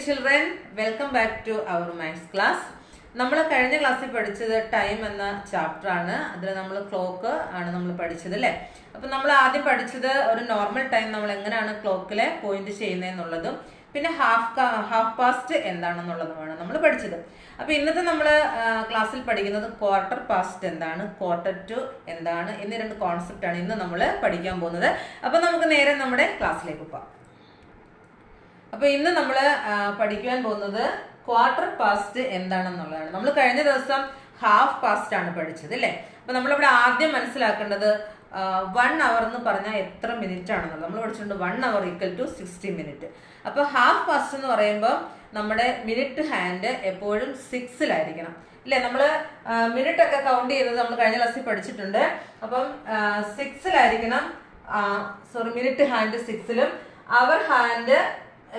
children, welcome back to our maths class. നമ്മൾ കഴിഞ്ഞ ക്ലാസ്സിൽ പഠിച്ചത് ടൈം എന്ന ചാപ്റ്റർ ആണ്. അതിൽ നമ്മൾ ക്ലോക്ക് ആണ് നമ്മൾ പഠിച്ചത് അല്ലേ. അപ്പം നമ്മൾ ആദ്യം പഠിച്ചത് ഒരു നോർമൽ ടൈം നമ്മൾ എങ്ങനെയാണ് ക്ലോക്കിലെ പോയിന്റ് ചെയ്യുന്നതെന്നുള്ളതും പിന്നെ ഹാഫ് പാസ്റ്റ് എന്താണെന്നുള്ളതുമാണ് നമ്മൾ പഠിച്ചത്. അപ്പോൾ ഇന്നത്തെ നമ്മൾ ക്ലാസ്സിൽ പഠിക്കുന്നത് ക്വാർട്ടർ പാസ്റ്റ് എന്താണ്, ക്വാർട്ടർ ടു എന്താണ് എന്നീ രണ്ട് കോൺസെപ്റ്റ് ആണ് ഇന്ന് നമ്മൾ പഠിക്കാൻ പോകുന്നത്. അപ്പോൾ നമുക്ക് നേരെ നമ്മുടെ ക്ലാസ്സിലേക്ക് പോകാം. അപ്പോൾ ഇന്ന് നമ്മൾ പഠിക്കുവാൻ പോകുന്നത് ക്വാർട്ടർ പാസ്റ്റ് എന്താണെന്നുള്ളതാണ്. നമ്മൾ കഴിഞ്ഞ ദിവസം ഹാഫ് പാസ്റ്റ് ആണ് പഠിച്ചത് അല്ലേ. അപ്പൊ നമ്മളിവിടെ ആദ്യം മനസ്സിലാക്കേണ്ടത് 1 hour എന്ന് പറഞ്ഞാൽ എത്ര മിനിറ്റ് ആണെന്നുള്ളത് നമ്മൾ പഠിച്ചിട്ടുണ്ട്. 1 hour = 60 മിനിറ്റ്. അപ്പൊ ഹാഫ് പാസ്റ്റ് എന്ന് പറയുമ്പോൾ നമ്മുടെ മിനിറ്റ് ഹാൻഡ് എപ്പോഴും 6-ലായിരിക്കണം അല്ലെ. നമ്മള് മിനിറ്റ് ഒക്കെ കൗണ്ട് ചെയ്തത് നമ്മൾ കഴിഞ്ഞ ക്ലാസ്സിൽ പഠിച്ചിട്ടുണ്ട്. അപ്പം 6-ലായിരിക്കണം. മിനിറ്റ് ഹാൻഡ് 6-ലും അവർ ഹാൻഡ്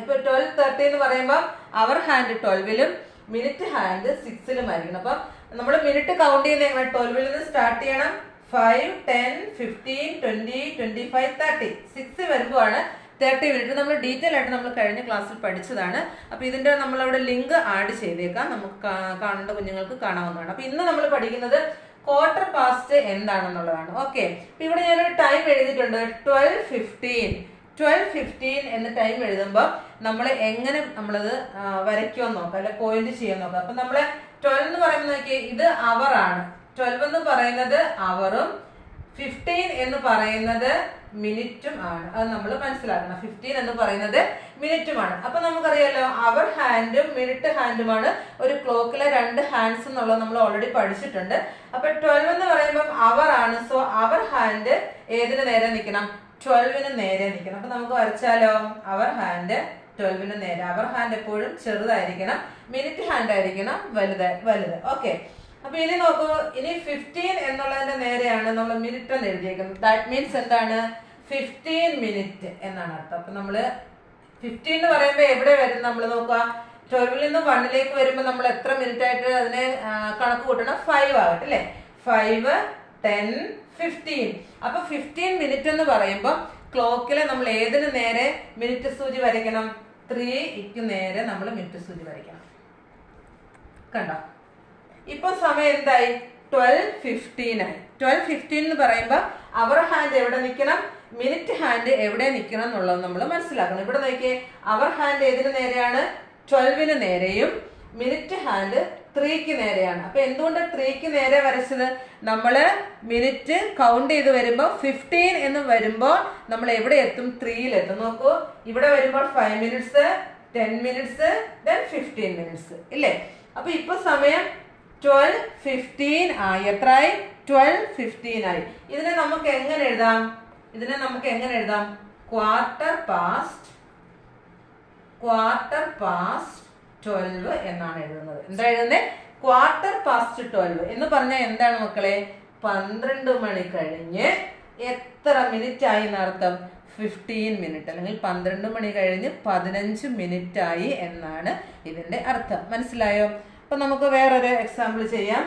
ഇപ്പൊ 12:30 എന്ന് പറയുമ്പോൾ അവർ ഹാൻഡ് 12-ലും മിനിറ്റ് ഹാൻഡ് 6-ലും ആയിരിക്കണം. അപ്പൊ നമ്മൾ മിനിറ്റ് കൗണ്ട് ചെയ്യുന്ന എങ്ങനെ 12-ൽ നിന്ന് സ്റ്റാർട്ട് ചെയ്യണം. 5, 10, 15, 20, 25, 30 6 വരുമ്പോഴാണ് 30 മിനിറ്റ്. നമ്മൾ ഡീറ്റെയിൽ ആയിട്ട് നമ്മൾ കഴിഞ്ഞ ക്ലാസ്സിൽ പഠിച്ചതാണ്. അപ്പൊ ഇതിന്റെ നമ്മളവിടെ ലിങ്ക് ആഡ് ചെയ്തേക്കാം, നമുക്ക് കാണേണ്ട കുഞ്ഞുങ്ങൾക്ക് കാണാവുന്നതാണ്. അപ്പൊ ഇന്ന് നമ്മൾ പഠിക്കുന്നത് ക്വാർട്ടർ പാസ്റ്റ് എന്താണെന്നുള്ളതാണ്. ഓക്കെ, ഇവിടെ ഞാനൊരു ടൈം എഴുതിയിട്ടുണ്ട് 12:15 എന്ന ടൈം എഴുതുമ്പോൾ നമ്മൾ എങ്ങനെ നമ്മളത് വരയ്ക്കുമെന്ന് നോക്കാം, അല്ലെ പോയിന്റ് ചെയ്യാൻ നോക്കാം. അപ്പൊ നമ്മള് 12 എന്ന് പറയുന്നത് നോക്കിയേ, ഇത് അവർ ആണ്. 12 എന്ന് പറയുന്നത് അവറും 15 എന്ന് പറയുന്നത് മിനിറ്റും ആണ്. അത് നമ്മൾ മനസ്സിലാക്കണം. 15 എന്ന് പറയുന്നത് മിനിറ്റുമാണ്. അപ്പൊ നമുക്കറിയാലോ അവർ ഹാൻഡും മിനിറ്റ് ഹാൻഡുമാണ് ഒരു ക്ലോക്കിലെ 2 ഹാൻഡ്സ് എന്നുള്ളത് നമ്മൾ ഓൾറെഡി പഠിച്ചിട്ടുണ്ട്. അപ്പൊ 12 എന്ന് പറയുമ്പോൾ അവർ ആണ്. സോ അവർ ഹാൻഡ് ഏതിന് നേരെ നിൽക്കണം? 12-ന് നേരെ നിൽക്കണം. അപ്പൊ നമുക്ക് വരച്ചാലോ, അവർ ഹാൻഡ് 12-ന് നേരെ. അവർ ഹാൻഡ് എപ്പോഴും ചെറുതായിരിക്കണം, മിനിറ്റ് ഹാൻഡ് ആയിരിക്കണം വലുത്. ഓക്കെ, അപ്പൊ ഇനി നോക്കൂ, ഇനി 15 എന്നുള്ളതിന്റെ നേരെയാണ് നമ്മൾ മിനിറ്റ് എന്ന് എഴുതിയേക്കുന്നത്. ദാറ്റ് മീൻസ് എന്താണ്? 15 മിനിറ്റ് എന്നാണ് അർത്ഥം. അപ്പൊ നമ്മള് 15 എന്ന് പറയുമ്പോൾ എവിടെ വരും? നമ്മൾ നോക്കുക, 12-ൽ നിന്ന് 1-ലേക്ക് വരുമ്പോൾ നമ്മൾ എത്ര മിനിറ്റ് ആയിട്ട് അതിനെ കണക്ക് കൂട്ടണം? 5 ആകട്ടെ അല്ലെ. 5, 10, 15. അപ്പൊ 15 മിനിറ്റ് എന്ന് പറയുമ്പോൾ ക്ലോക്കിലെ നമ്മൾ ഏതിന് നേരെ മിനിറ്റ് സൂചി വരയ്ക്കണം? 3 നേരെ നമ്മൾ മിനിറ്റ് സൂചി വരയ്ക്കണം. കണ്ടോ, ഇപ്പൊ സമയം എന്തായി? 12:15 ആയി. 12:15 എന്ന് പറയുമ്പോൾ അവർ ഹാൻഡ് എവിടെ നിൽക്കണം, മിനിറ്റ് ഹാൻഡ് എവിടെ നിൽക്കണം എന്നുള്ളത് നമ്മൾ മനസ്സിലാക്കണം. ഇവിടെ നോക്കിയേ, അവർ ഹാൻഡ് ഏതിന് നേരെയാണ്? 12-ന് നേരെയും മിനിറ്റ് ഹാൻഡ് 3-ക്ക് നേരെയാണ്. അപ്പൊ എന്തുകൊണ്ട് 3-ക്ക് നേരെ വരച്ചത്? നമ്മള് മിനിറ്റ് കൗണ്ട് ചെയ്ത് വരുമ്പോൾ 15 എന്ന് വരുമ്പോൾ നമ്മൾ എവിടെ എത്തും? 3-ലെത്തും. നോക്കൂ, ഇവിടെ വരുമ്പോൾ 5 മിനിറ്റ്സ്, 10 മിനിറ്റ്സ്, ദെൻ 15 മിനിറ്റ്സ് ഇല്ലേ. അപ്പൊ ഇപ്പൊ സമയം 12:15 ആയി. എത്രയായി? 12:15 ആയി. ഇതിനെ നമുക്ക് എങ്ങനെ എഴുതാം? ക്വാർട്ടർ പാസ്റ്റ് 12 എന്നാണ് എഴുതുന്നത്. എന്താ എഴുതുന്നത്? ക്വാർട്ടർ പാസ്റ്റ് 12 എന്ന് പറഞ്ഞാൽ എന്താണ് മക്കളെ? 12 മണി കഴിഞ്ഞ് എത്ര മിനിറ്റ് ആയി എന്നർത്ഥം? 15 മിനിറ്റ്, അല്ലെങ്കിൽ 12 മണി കഴിഞ്ഞ് 15 മിനിറ്റ് ആയി എന്നാണ് ഇതിന്റെ അർത്ഥം. മനസ്സിലായോ? അപ്പൊ നമുക്ക് വേറൊരു എക്സാമ്പിൾ ചെയ്യാം.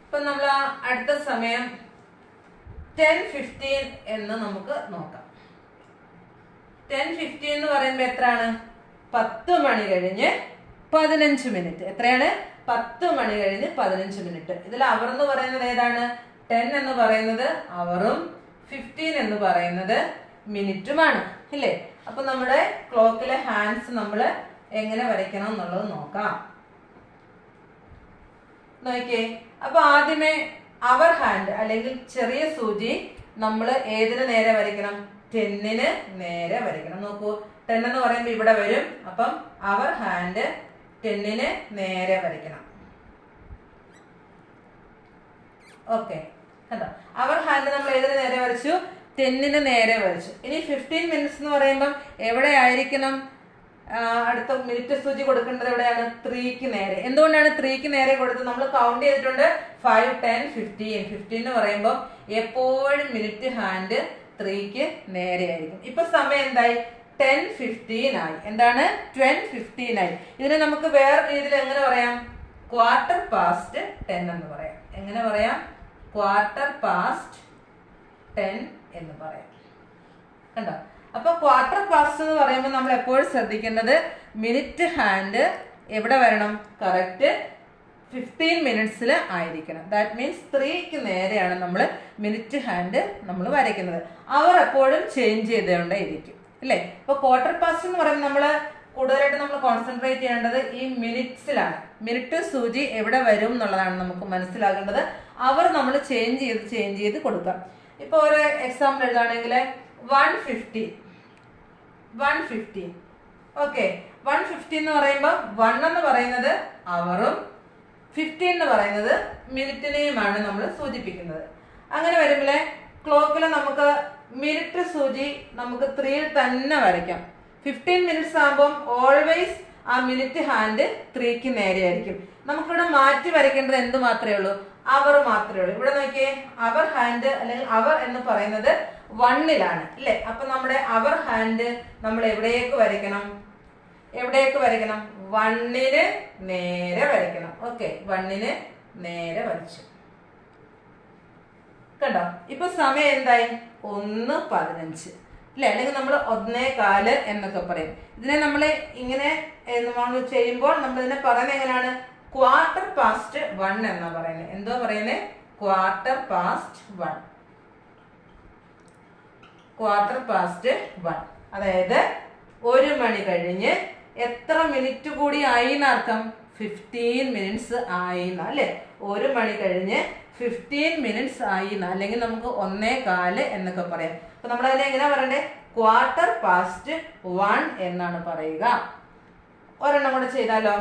ഇപ്പൊ നമ്മൾ അടുത്ത സമയം 10:15 എന്ന് നമുക്ക് നോക്കാം. 10:15 എന്ന് പറയുമ്പോൾ എത്രയാണ്? 10 മണി കഴിഞ്ഞ് 15 മിനിറ്റ്. എത്രയാണ്? 10 മണി കഴിഞ്ഞ് 15 മിനിറ്റ്. ഇതിൽ അവർ എന്ന് പറയുന്നത് ഏതാണ്? 10 എന്ന് പറയുന്നത് അവറും 15 എന്ന് പറയുന്നത് മിനിറ്റുമാണ് അല്ലേ. അപ്പൊ നമ്മുടെ ക്ലോക്കിലെ ഹാൻഡ്സ് നമ്മൾ എങ്ങനെ വരയ്ക്കണം എന്നുള്ളത് നോക്കാം. നോക്കിയേ, അപ്പൊ ആദ്യമേ അവർ ഹാൻഡ് അല്ലെങ്കിൽ ചെറിയ സൂചി നമ്മൾ ഏതിന് നേരെ വരയ്ക്കണം? 10-ന് നേരെ വരയ്ക്കണം. നോക്കൂ, 10 എന്ന് പറയുമ്പോൾ ഇവിടെ വരും. അപ്പം അവർ ഹാൻഡ് 10-ന് നേരെ വരയ്ക്കണം. ഓക്കെ, കണ്ടോ, അവർ ഹാൻഡ് നമ്മൾ ഏതിന് നേരെ വരച്ചു? 10-ന് നേരെ വരച്ചു. ഇനി 15 മിനിറ്റ്സ് എന്ന് പറയുമ്പോൾ എവിടെ ആയിരിക്കണം? അടുത്ത മിനിറ്റ് സൂചി കൊടുക്കേണ്ടത് എവിടെയാണ്? 3-ക്ക് നേരെ. എന്തുകൊണ്ടാണ് 3-ക്ക് നേരെ കൊടുത്തത്? നമ്മൾ കൗണ്ട് ചെയ്തിട്ടുണ്ട് 5, 10, 15. 15 എന്ന് പറയുമ്പോൾ എപ്പോഴും മിനിറ്റ് ഹാൻഡ് 3-ക്ക് നേരെ ആയിരിക്കും. ഇപ്പൊ സമയം എന്തായി? 10:15 ആയി. എന്താണ്? 10:15 ആയി. ഇതിനെ നമുക്ക് വേറെ രീതിയിൽ എങ്ങനെ പറയാം? ക്വാർട്ടർ പാസ്റ്റ് 10 എന്ന് പറയാം. എങ്ങനെ പറയാം? ക്വാർട്ടർ പാസ്റ്റ് 10 എന്ന് പറയാം. കണ്ടോ? അപ്പൊ ക്വാർട്ടർ പാസ്റ്റ് എന്ന് പറയുമ്പോൾ നമ്മൾ എപ്പോഴും ശ്രദ്ധിക്കേണ്ടത് മിനിറ്റ് ഹാൻഡ് എവിടെ വരണം? കറക്റ്റ് 15 മിനിറ്റ്സിൽ ആയിരിക്കണം. ദാറ്റ് മീൻസ് 3ക്ക് നേരെയാണ് നമ്മൾ മിനിറ്റ് ഹാൻഡ് നമ്മൾ വരയ്ക്കുന്നത്. അവർ എപ്പോഴും ചേഞ്ച് ചെയ്തുകൊണ്ടേയിരിക്കും അല്ലേ? ഇപ്പൊ ക്വാർട്ടർ പാസ്റ്റ് എന്ന് പറയുമ്പോൾ നമ്മൾ കൂടുതലായിട്ട് നമ്മൾ കോൺസെൻട്രേറ്റ് ചെയ്യേണ്ടത് ഈ മിനിറ്റ്സിലാണ്. മിനിറ്റ് സൂചി എവിടെ വരും എന്നുള്ളതാണ് നമുക്ക് മനസ്സിലാക്കേണ്ടത്. അവർ നമ്മൾ ചേഞ്ച് ചെയ്ത് കൊടുക്കാം. ഇപ്പൊ ഒരു എക്സാമ്പിൾ എഴുതുകയാണെങ്കിൽ 150 ഓക്കെ. 150 എന്ന് പറയുമ്പോൾ 1 എന്ന് പറയുന്നത് അവറും 15 എന്ന് പറയുന്നത് മിനിറ്റിനെയുമാണ് നമ്മൾ സൂചിപ്പിക്കുന്നത്. അങ്ങനെ വരുമ്പോൾ ക്ലോക്കിൽ നമുക്ക് മിനിറ്റ് സൂചി നമുക്ക് 3യിൽ തന്നെ വരയ്ക്കാം. 15 മിനിറ്റ്സ് ആകുമ്പോൾ ഓൾവേസ് ആ മിനിറ്റ് ഹാൻഡ് 3ക്ക് നേരെയായിരിക്കും. നമുക്കിവിടെ മാറ്റി വരയ്ക്കേണ്ടത് എന്ത് മാത്രമേ ഉള്ളൂ? അവർ മാത്രമേ ഉള്ളൂ. ഇവിടെ നോക്കിയേ, അവർ ഹാൻഡ് അല്ലെങ്കിൽ അവർ എന്ന് പറയുന്നത് 1ലാണ് അല്ലേ? അപ്പൊ നമ്മുടെ അവർ ഹാൻഡ് നമ്മൾ എവിടേക്ക് വരയ്ക്കണം? 1ന് നേരെ വരയ്ക്കണം. ഓക്കെ, 1ന് നേരെ വരച്ചു. കണ്ടോ? ഇപ്പൊ സമയം എന്തായി? 1:15 അല്ലെ? അല്ലെങ്കിൽ നമ്മൾ 1:15 എന്നൊക്കെ പറയും. ഇതിനെ നമ്മൾ ഇങ്ങനെ ചെയ്യുമ്പോൾ നമ്മൾ ഇതിനെ പറയുന്നത് എങ്ങനെയാണ്? ക്വാർട്ടർ പാസ്റ്റ് 1 എന്നാ പറയുന്നത്. എന്തോ പറയുന്നത്? Quarter past 1. അതായത് 1 മണി കഴിഞ്ഞ് എത്ര മിനിറ്റ് കൂടി ആയി എന്നർത്ഥം? 15 മിനിറ്റ്സ് ആയി അല്ലെ? 1 മണി കഴിഞ്ഞ് 15 മിനിറ്റ്സ് ആയി അല്ലെങ്കിൽ നമുക്ക് 1:15 എന്നൊക്കെ പറയാം. അപ്പൊ നമ്മൾ അതിനെ എങ്ങനെയാ പറയണ്ടേ? ക്വാർട്ടർ പാസ്റ്റ് 1 എന്നാണ് പറയുക. ഒരെണ്ണം കൂടെ ചെയ്താലോ?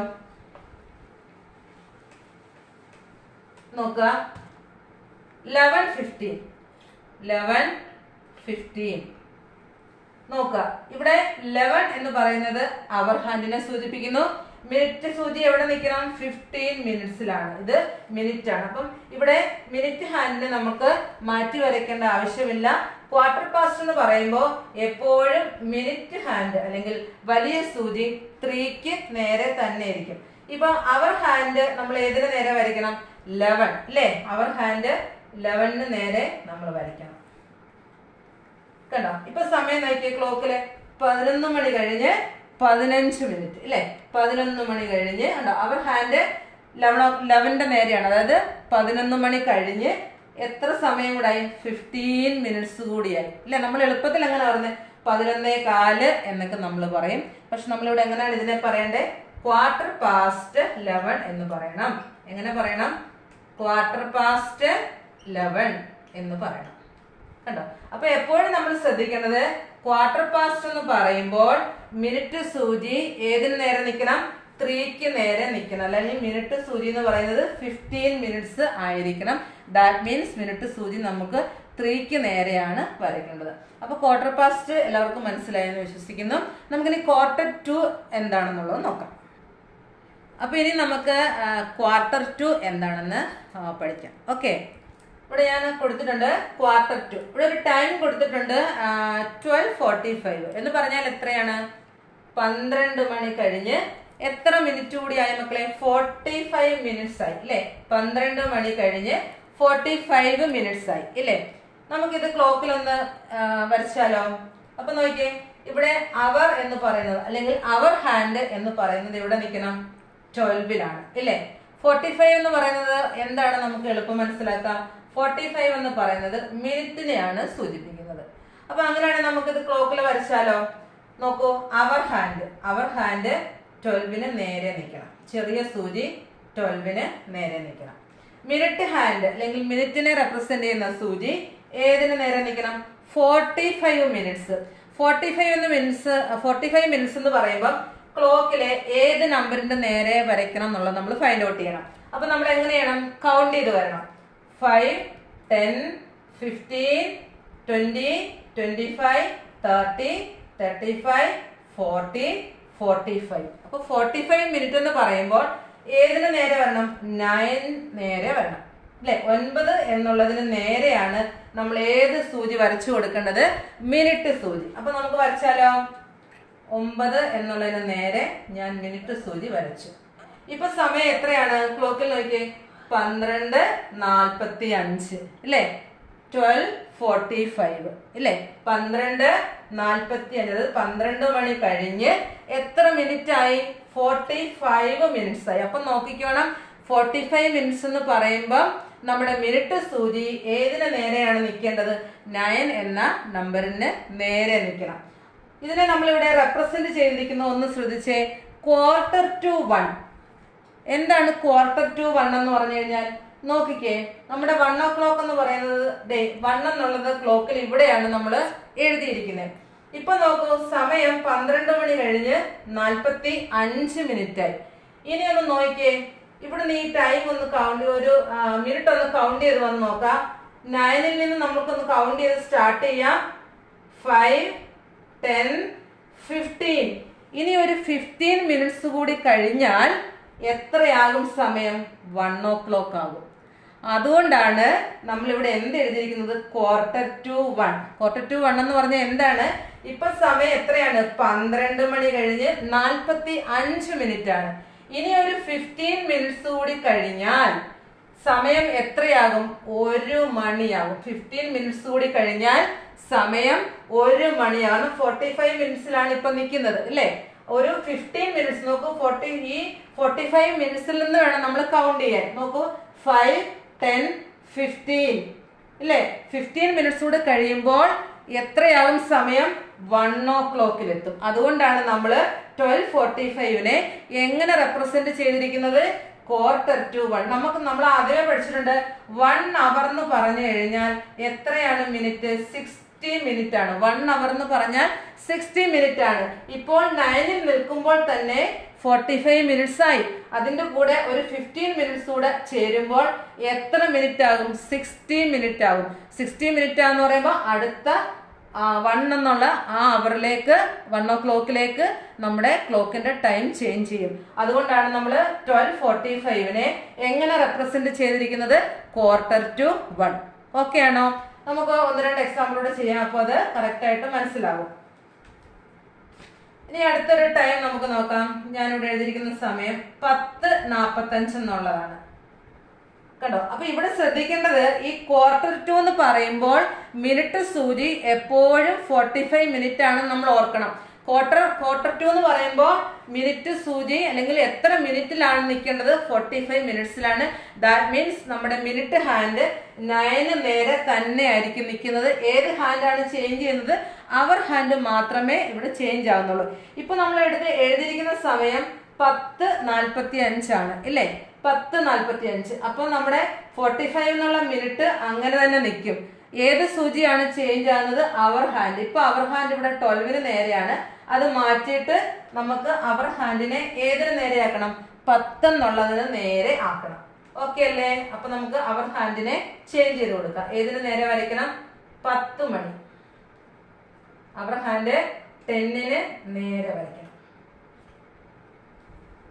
നോക്കുക, 11:15 നോക്കുക. ഇവിടെ 11 എന്ന് പറയുന്നത് അവർ ഹാൻഡിനെ സൂചിപ്പിക്കുന്നു. മിനിറ്റ് സൂചി എവിടെ നിൽക്കണം? 15 മിനിറ്റ്സിലാണ്. ഇത് മിനിറ്റ് ആണ്. അപ്പം ഇവിടെ മിനിറ്റ് ഹാൻഡിനെ നമുക്ക് മാറ്റി വരയ്ക്കേണ്ട ആവശ്യമില്ല. ക്വാർട്ടർ പാസ്റ്റ് എന്ന് പറയുമ്പോൾ എപ്പോഴും മിനിറ്റ് ഹാൻഡ് അല്ലെങ്കിൽ വലിയ സൂചി 3ക്ക് നേരെ തന്നെ ആയിരിക്കും. ഇപ്പൊ അവർ ഹാൻഡ് നമ്മൾ ഏതിന് നേരെ വരയ്ക്കണം? 11 അല്ലേ? അവർ ഹാൻഡ് 11ന് നേരെ നമ്മൾ വരയ്ക്കണം. കണ്ടോ? ഇപ്പൊ സമയം നോക്കിയ ക്ലോക്കില് 11 മണി കഴിഞ്ഞ് 15 മിനിറ്റ് അല്ലെ? 11 മണി കഴിഞ്ഞ് കണ്ടോ? അവർ ഹാൻഡ് 11ന്റെ നേരെയാണ്. അതായത് 11 മണി കഴിഞ്ഞ് എത്ര സമയം കൂടായി? 15 മിനിറ്റ്സ് കൂടിയായി അല്ലെ? നമ്മൾ എളുപ്പത്തിൽ എങ്ങനെ പറയുന്നത്? 11:15 എന്നൊക്കെ നമ്മൾ പറയും. പക്ഷെ നമ്മളിവിടെ എങ്ങനെയാണ് ഇതിനെ പറയണ്ടേ? ക്വാർട്ടർ പാസ്റ്റ് 11 എന്ന് പറയണം. എങ്ങനെ പറയണം? ക്വാർട്ടർ പാസ്റ്റ് 11 എന്ന് പറയണം. കണ്ടോ? അപ്പൊ എപ്പോഴും നമ്മൾ ശ്രദ്ധിക്കേണ്ടത് ക്വാർട്ടർ പാസ്റ്റ് എന്ന് പറയുമ്പോൾ മിനിറ്റ് സൂചി ഏതിന് നേരെ നിൽക്കണം? 3ക്ക് നേരെ നിൽക്കണം. അല്ലെങ്കിൽ മിനിറ്റ് സൂചി എന്ന് പറയുന്നത് 15 മിനിറ്റ്സ് ആയിരിക്കണം. ദാറ്റ് മീൻസ് മിനിറ്റ് സൂചി നമുക്ക് 3ക്ക് നേരെയാണ് വരയ്ക്കേണ്ടത്. അപ്പൊ ക്വാർട്ടർ പാസ്റ്റ് എല്ലാവർക്കും മനസ്സിലായെന്ന് വിശ്വസിക്കുന്നു. നമുക്കിനി ക്വാർട്ടർ 2 എന്താണെന്നുള്ളത് നോക്കാം. അപ്പൊ ഇനി നമുക്ക് ക്വാർട്ടർ 2 എന്താണെന്ന് പഠിക്കാം. ഓക്കെ, ഇവിടെ ഞാൻ കൊടുത്തിട്ടുണ്ട് ക്വാർട്ടർ 2. ഇവിടെ ഒരു ടൈം കൊടുത്തിട്ടുണ്ട് 12:45 എന്ന് പറഞ്ഞാൽ എത്രയാണ്? 12 മണി കഴിഞ്ഞ് എത്ര മിനിറ്റ് കൂടി ആയി മക്കളെ? 45 മിനിറ്റ്സ് ആയി അല്ലെ? 12 മണി കഴിഞ്ഞ് 45 മിനിറ്റ്സ് ആയി ഇല്ലേ? നമുക്കിത് ക്ലോക്കിലൊന്ന് വരച്ചാലോ? അപ്പൊ നോക്കിയേ, ഇവിടെ അവർ എന്ന് പറയുന്നത് അല്ലെങ്കിൽ അവർ ഹാൻഡ് എന്ന് പറയുന്നത് ഇവിടെ നിൽക്കണം 12ലാണ് ഇല്ലേ? 45 എന്ന് പറയുന്നത് എന്താണ്? നമുക്ക് എളുപ്പം മനസ്സിലാക്കാം. 45 എന്ന് പറയുന്നത് മിനിറ്റിനെയാണ് സൂചിപ്പിക്കുന്നത്. അപ്പൊ അങ്ങനെയാണെങ്കിൽ നമുക്കിത് ക്ലോക്കിൽ വരച്ചാലോ? നോക്കൂ, അവർ ഹാൻഡ് 12ന് നേരെ നിൽക്കണം. ചെറിയ സൂചി 12ന് നേരെ നിൽക്കണം. മിനിറ്റ് ഹാൻഡ് അല്ലെങ്കിൽ മിനിറ്റിനെ റെപ്രസെന്റ് ചെയ്യുന്ന സൂചി ഏതിന് നേരെ നിൽക്കണം? 45 മിനിറ്റ്സ്. 45 മിനിറ്റ്സ് എന്ന് പറയുമ്പോൾ ക്ലോക്കിലെ ഏത് നമ്പറിന്റെ നേരെ വരയ്ക്കണം എന്നുള്ളത് നമ്മൾ ഫൈൻഡ് ഔട്ട് ചെയ്യണം. അപ്പൊ നമ്മൾ എങ്ങനെ ചെയ്യണം? കൗണ്ട് ചെയ്ത് വരണം. 5, 10, 15, 20, 25, 30, 35, 40, 45. അപ്പൊ 45 മിനിറ്റ് എന്ന് പറയുമ്പോൾ ഏതിന് നേരെ വരണം? 9 നേരെ വരണം അല്ലെ? 9 എന്നുള്ളതിന് നേരെയാണ് നമ്മൾ ഏത് സൂചി വരച്ചു കൊടുക്കേണ്ടത്? മിനിറ്റ് സൂചി. അപ്പൊ നമുക്ക് വരച്ചാലോ? 9 എന്നുള്ളതിന് നേരെ ഞാൻ മിനിറ്റ് സൂചി വരച്ചു. ഇപ്പൊ സമയം എത്രയാണ്? ക്ലോക്കിൽ നോക്കിയേ, 12:45 അല്ലേ? 12:45 ഇല്ലേ? 12:45, 12 മണി കഴിഞ്ഞ് എത്ര മിനിറ്റ് ആയി? 45 മിനിറ്റ്സ് ആയി. അപ്പൊ നോക്കിക്കോണം, 45 മിനിറ്റ്സ് എന്ന് പറയുമ്പോൾ നമ്മുടെ മിനിറ്റ് സൂചി ഏതിന് നേരെയാണ് നിൽക്കേണ്ടത്? 9 എന്ന നമ്പറിന് നേരെ നിൽക്കണം. ഇതിനെ നമ്മളിവിടെ റെപ്രസെന്റ് ചെയ്തിരിക്കുന്ന ഒന്ന് ശ്രദ്ധിച്ചേ, 1/4 എന്താണ് 1/4 എന്ന് പറഞ്ഞു കഴിഞ്ഞാൽ? നോക്കിക്കേ, നമ്മുടെ 1 o'clock എന്ന് പറയുന്നത് 1 എന്നുള്ളത് ക്ലോക്കിൽ ഇവിടെയാണ് നമ്മൾ എഴുതിയിരിക്കുന്നത്. ഇപ്പൊ നോക്കൂ, സമയം 12 മണി കഴിഞ്ഞ് 45 മിനിറ്റ് ആയി. ഇനി ഒന്ന് നോക്കിയേ, ഇവിടെ നീ ടൈം ഒന്ന് കൗണ്ട്, ഒരു മിനിറ്റ് ഒന്ന് കൗണ്ട് ചെയ്ത് വന്ന് നോക്കാം. 9ൽ നിന്ന് നമുക്കൊന്ന് കൗണ്ട് ചെയ്ത് സ്റ്റാർട്ട് ചെയ്യാം. 5, 10, 15. ഇനി ഒരു 15 മിനിറ്റ്സ് കൂടി കഴിഞ്ഞാൽ എത്രയാകും സമയം? 1 o'clock ആകും. അതുകൊണ്ടാണ് നമ്മളിവിടെ എന്ത് എഴുതിയിരിക്കുന്നത്? 1/4. 1/4 എന്ന് പറഞ്ഞാൽ എന്താണ്? ഇപ്പൊ സമയം എത്രയാണ്? 12 മണി കഴിഞ്ഞ് 45 മിനിറ്റ് ആണ്. ഇനി ഒരു 15 മിനിറ്റ്സ് കൂടി കഴിഞ്ഞാൽ സമയം എത്രയാകും? 1 മണിയാകും. 15 മിനിറ്റ്സ് കൂടി കഴിഞ്ഞാൽ സമയം 1 മണിയാണ്. 45 മിനിറ്റ്സിലാണ് ഇപ്പൊ നിൽക്കുന്നത് അല്ലേ? ഒരു 15 മിനിറ്റ്സ് നോക്കൂ, ഈ 45 മിനിറ്റ്സിൽ നിന്ന് വേണം നമ്മൾ കൗണ്ട് ചെയ്യാൻ. നോക്കൂ, 5, 10, 15 ഇല്ലേ? 15 മിനിറ്റ്സ് കൂടെ കഴിയുമ്പോൾ എത്രയാവും സമയം? 1 o'clock എത്തും. അതുകൊണ്ടാണ് നമ്മൾ 12:45 എങ്ങനെ റെപ്രസെന്റ് ചെയ്തിരിക്കുന്നത്? 1/4. നമ്മൾ ആദ്യമേ പഠിച്ചിട്ടുണ്ട്, 1 hour എന്ന് പറഞ്ഞു കഴിഞ്ഞാൽ എത്രയാണ് മിനിറ്റ്? 60 മിനിറ്റ് ആണ്. 1 hour എന്ന് പറഞ്ഞാൽ 60 മിനിറ്റ് ആണ്. ഇപ്പോൾ 9ൽ നിൽക്കുമ്പോൾ തന്നെ 45 മിനിറ്റ്സ് ആയി. അതിന്റെ കൂടെ ഒരു 15 മിനിറ്റ്സ് കൂടെ ചേരുമ്പോൾ എത്ര മിനിറ്റ് ആകും? 60 മിനിറ്റ് ആകും. 60 മിനിറ്റ് ആന്ന് പറയുമ്പോൾ അടുത്ത 1 എന്നുള്ള ആ അവറിലേക്ക്, 1 o'clock നമ്മുടെ ക്ലോക്കിന്റെ ടൈം ചേഞ്ച് ചെയ്യും. അതുകൊണ്ടാണ് നമ്മൾ 12:45 എങ്ങനെ റെപ്രസെന്റ് ചെയ്തിരിക്കുന്നത്? 1/4. ഓക്കെ ആണോ? നമുക്ക് 1-2 എക്സാമ്പിളൂടെ ചെയ്യാം, അപ്പോൾ അത് കറക്റ്റ് ആയിട്ട് മനസ്സിലാവും. ഇനി അടുത്തൊരു ടൈം നമുക്ക് നോക്കാം. ഞാനിവിടെ എഴുതിയിരിക്കുന്ന സമയം 10:45 എന്നുള്ളതാണ്. കണ്ടോ? അപ്പൊ ഇവിടെ ശ്രദ്ധിക്കേണ്ടത്, ഈ 1/4 എന്ന് പറയുമ്പോൾ മിനിറ്റ് സൂചി എപ്പോഴും 45 മിനിറ്റ് ആണ് നമ്മൾ ഓർക്കണം. 1/4 എന്ന് പറയുമ്പോൾ മിനിറ്റ് സൂചി അല്ലെങ്കിൽ എത്ര മിനിറ്റിലാണ് നിൽക്കേണ്ടത്? 45 മിനിറ്റ്സിലാണ്. ദാറ്റ് മീൻസ് നമ്മുടെ മിനിറ്റ് ഹാൻഡ് 9 നേരെ തന്നെ ആയിരിക്കും നിൽക്കുന്നത്. ഏത് ഹാൻഡാണ് ചേഞ്ച് ചെയ്യുന്നത്? അവർ ഹാൻഡ് മാത്രമേ ഇവിടെ ചേഞ്ച് ആവുന്നുള്ളൂ. ഇപ്പൊ നമ്മൾ എഴുതിയിരിക്കുന്ന സമയം 10:45 ആണ് ഇല്ലേ? 10:45. അപ്പൊ നമ്മുടെ 45 എന്നുള്ള മിനിറ്റ് അങ്ങനെ തന്നെ നിൽക്കും. ഏത് സൂചിയാണ് ചേഞ്ച് ആകുന്നത്? അവർ ഹാൻഡ്. ഇപ്പൊ അവർ ഹാൻഡ് ഇവിടെ 12ന് നേരെയാണ്. അത് മാറ്റിയിട്ട് നമുക്ക് അവർ ഹാൻഡിനെ ഏതിന് നേരെയാക്കണം? 10 എന്നുള്ളതിന് നേരെ ആക്കണം. ഓക്കെ അല്ലേ? അപ്പൊ നമുക്ക് അവർ ഹാൻഡിനെ ചേഞ്ച് ചെയ്ത് കൊടുക്കാം. ഏതിന് നേരെ വരയ്ക്കണം? 10 മണി. അവർ ഹാൻഡ് 10ന് നേരെ വരയ്ക്കണം.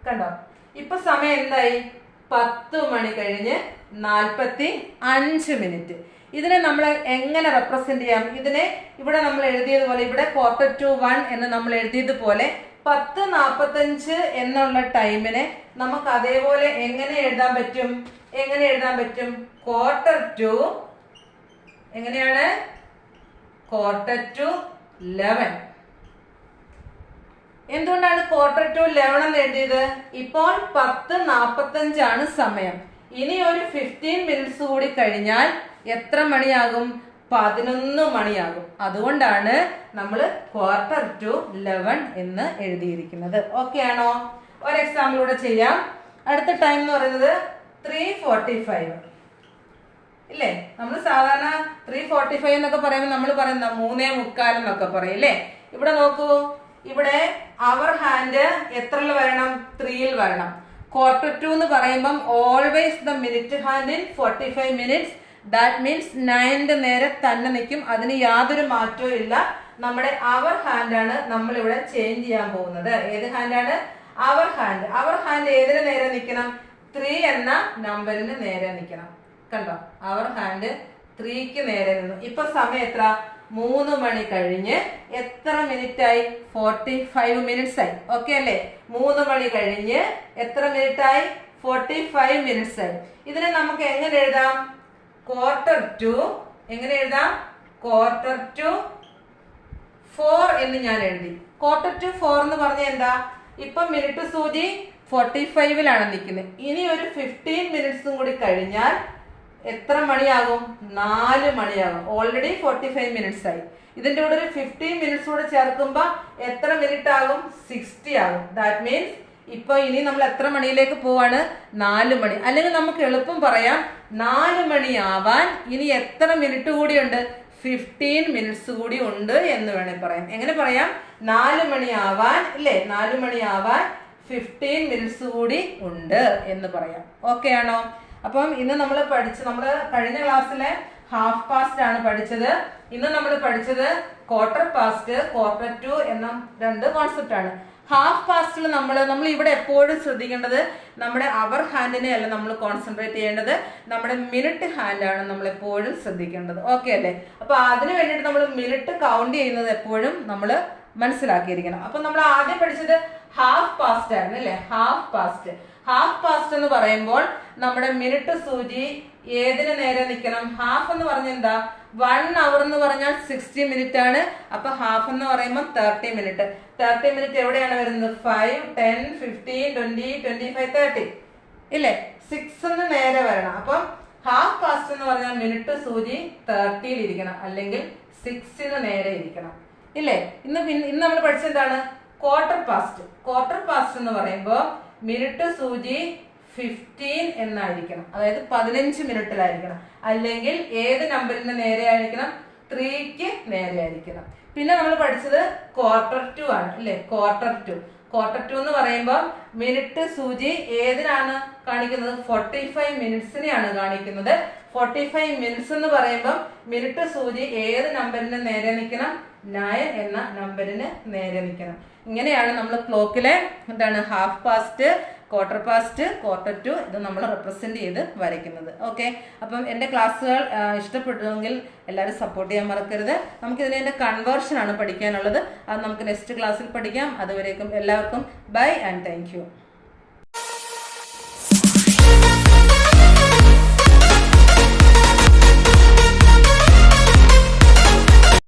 കണ്ടോ? ഇപ്പൊ സമയം എന്തായി? 10 മണി കഴിഞ്ഞ് 45 മിനിറ്റ്. ഇതിനെ നമ്മൾ എങ്ങനെ റെപ്രസെന്റ് ചെയ്യാം? ഇതിനെ ഇവിടെ നമ്മൾ എഴുതിയതുപോലെ, ഇവിടെ 1/4 എന്ന് നമ്മൾ എഴുതിയതുപോലെ 10:45 എന്നുള്ള ടൈമിനെ നമുക്ക് അതേപോലെ എങ്ങനെ എഴുതാൻ പറ്റും? 1/4 എങ്ങനെയാണ്? 1/4 എന്തുകൊണ്ടാണ് 1/4 എന്ന് എഴുതിയത്? ഇപ്പോൾ 10:45 ആണ് സമയം. ഇനി ഒരു 15 മിനിറ്റ്സ് കൂടി കഴിഞ്ഞാൽ എത്ര മണിയാകും? 11 മണിയാകും. അതുകൊണ്ടാണ് നമ്മൾ 1/4 എന്ന് എഴുതിയിരിക്കുന്നത്. ഓക്കെ ആണോ? ഒരു എക്സാമ്പിളൂടെ ചെയ്യാം. അടുത്ത ടൈം എന്ന് പറയുന്നത് 3:45 ഇല്ലേ? നമ്മൾ സാധാരണ 3:45 എന്നൊക്കെ പറയുമ്പോൾ നമ്മൾ പറയുന്ന 3:45 എന്നൊക്കെ പറയും അല്ലേ? ഇവിടെ നോക്കൂ, ഇവിടെ അവർ ഹാൻഡ് എത്രയിൽ വരണം? 3ൽ വരണം. 1/4 എന്ന് പറയുമ്പം always the minute hand in 45 minutes. That means 9ന്റെ നേരെ തന്നെ നിൽക്കും. അതിന് യാതൊരു മാറ്റവും ഇല്ല. നമ്മുടെ അവർ ഹാൻഡ് ആണ് നമ്മൾ ഇവിടെ ചേഞ്ച് ചെയ്യാൻ പോകുന്നത്. ഏത് ഹാൻഡാണ്? അവർ ഹാൻഡ്. അവർ ഹാൻഡ് ഏതിന് നേരെ നിൽക്കണം? 3 എന്ന നമ്പറിന് നേരെ നിൽക്കണം. കണ്ടോ? അവർ ഹാൻഡ് 3ക്ക് നേരെ നിന്നു. ഇപ്പൊ സമയം എത്ര? 3 മണി കഴിഞ്ഞ് എത്ര മിനിറ്റ് ആയി? 45 മിനിറ്റ്സ് ആയി. ഓക്കെ അല്ലേ? 3 മണി കഴിഞ്ഞ് എത്ര മിനിറ്റ് ആയി? 45 മിനിറ്റ്സ് ആയി. ഇതിനെ നമുക്ക് എങ്ങനെ എഴുതാം? 1/4 എങ്ങനെ എഴുതാം? Quarter-to-4 എന്ന് ഞാൻ എഴുതി. Quarter-to-4 എന്ന് പറഞ്ഞ എന്താ? ഇപ്പൊ മിനിറ്റ് സൂചി 45-ലാണ് നിൽക്കുന്നത്. ഇനി ഒരു 15 മിനിറ്റ്സും കൂടി കഴിഞ്ഞാൽ എത്ര മണിയാകും? 4 മണിയാകും. ഓൾറെഡി 45 മിനിറ്റ്സ് ആയി. ഇതിന്റെ കൂടെ ഒരു 15 മിനിറ്റ്സ് കൂടെ ചേർക്കുമ്പോ എത്ര മിനിറ്റ് ആകും? 60 ആകും. ദാറ്റ് മീൻസ് ഇപ്പൊ ഇനി നമ്മൾ എത്ര മണിയിലേക്ക് പോവാണ്? 4 മണി. അല്ലെങ്കിൽ നമുക്ക് എളുപ്പം പറയാം, 4 മണിയാവാൻ ഇനി എത്ര മിനിറ്റ് കൂടിയുണ്ട്? 15 മിനിറ്റ്സ് കൂടി ഉണ്ട് എന്ന് വേണമെങ്കിൽ പറയാം. എങ്ങനെ പറയാം? 4 മണിയാവാൻ ഇല്ലേ, 4 മണിയാവാൻ 15 മിനിറ്റ്സ് കൂടി ഉണ്ട് എന്ന് പറയാം. ഓക്കെ ആണോ? അപ്പം ഇന്ന് നമ്മൾ കഴിഞ്ഞ ക്ലാസ്സിലെ ഹാഫ് പാസ്റ്റ് ആണ് പഠിച്ചത്. ഇന്ന് നമ്മൾ പഠിച്ചത് ക്വാർട്ടർ പാസ്റ്റ്, ക്വാർട്ടർ ടു എന്ന 2 കോൺസെപ്റ്റ് ആണ്. ഹാഫ് പാസ്റ്റിൽ നമ്മൾ ഇവിടെ എപ്പോഴും ശ്രദ്ധിക്കേണ്ടത് നമ്മുടെ അവർ ഹാൻഡിനെ അല്ല നമ്മൾ കോൺസെൻട്രേറ്റ് ചെയ്യേണ്ടത്, നമ്മുടെ മിനിറ്റ് ഹാൻഡാണ് നമ്മൾ എപ്പോഴും ശ്രദ്ധിക്കേണ്ടത്. ഓക്കെ അല്ലേ? അപ്പൊ അതിന് വേണ്ടിയിട്ട് നമ്മൾ മിനിറ്റ് കൗണ്ട് ചെയ്യുന്നത് എപ്പോഴും നമ്മൾ മനസ്സിലാക്കിയിരിക്കണം. അപ്പൊ നമ്മൾ ആദ്യം പഠിച്ചത് ഹാഫ് പാസ്റ്റ് ആണ് അല്ലെ? ഹാഫ് പാസ്റ്റ് എന്ന് പറയുമ്പോൾ നമ്മുടെ മിനിറ്റ് സൂചി ഏതിന് നേരെ നിൽക്കണം? ഹാഫ് എന്ന് പറഞ്ഞാൽ എന്താ? 1 അവർ എന്ന് പറഞ്ഞാൽ 60 മിനിറ്റ് ആണ്. അപ്പൊ ഹാഫ് എന്ന് പറയുമ്പോൾ 30 മിനിറ്റ്. 30 മിനിറ്റ് എവിടെയാണ് വരുന്നത്? 5, 10, 15, 20, 25, 30 ഇല്ലേ? 6 നേരെ വരണം. അപ്പം ഹാഫ് പാസ്റ്റ് എന്ന് പറഞ്ഞാൽ മിനിറ്റ് സൂചി 30-ൽ ഇരിക്കണം, അല്ലെങ്കിൽ 6 നേരെ ഇരിക്കണം ഇല്ലേ? ഇന്ന് നമ്മൾ പഠിച്ചെന്താണ്? ക്വാർട്ടർ പാസ്റ്റ് എന്ന് പറയുമ്പോൾ മിനിറ്റ് സൂചി 15 എന്നായിരിക്കണം, അതായത് 15 മിനിറ്റിലായിരിക്കണം. അല്ലെങ്കിൽ ഏത് നമ്പറിന് നേരെ ആയിരിക്കണം? 3ക്ക് നേരെ ആയിരിക്കണം. പിന്നെ നമ്മൾ പഠിച്ചത് ക്വാർട്ടർ ടു ആണ് അല്ലെ? ക്വാർട്ടർ ടു എന്ന് പറയുമ്പോൾ മിനിറ്റ് സൂചി ഏതിനാണ് കാണിക്കുന്നത്? 45 മിനിറ്റ്സിനെയാണ് കാണിക്കുന്നത്. 45 മിനിറ്റ്സ് എന്ന് പറയുമ്പോൾ മിനിറ്റ് സൂചി ഏത് നമ്പറിന് നേരെ നിൽക്കണം? 9 എന്ന നമ്പറിന് നേരെ നിൽക്കണം. ഇങ്ങനെയാണ് നമ്മൾ ക്ലോക്കിലെ half past, quarter past, quarter to ഇത് നമ്മൾ റെപ്രസെന്റ് ചെയ്ത് വരയ്ക്കുന്നത്. ഓക്കെ, അപ്പം എൻ്റെ ക്ലാസ്സുകൾ ഇഷ്ടപ്പെട്ടുവെങ്കിൽ എല്ലാവരും സപ്പോർട്ട് ചെയ്യാൻ മറക്കരുത്. നമുക്കിതിൻ്റെ കൺവേർഷൻ ആണ് പഠിക്കാനുള്ളത്. അത് നമുക്ക് നെക്സ്റ്റ് ക്ലാസ്സിൽ പഠിക്കാം. അതുവരേക്കും എല്ലാവർക്കും ബൈ ആൻഡ് താങ്ക് യു.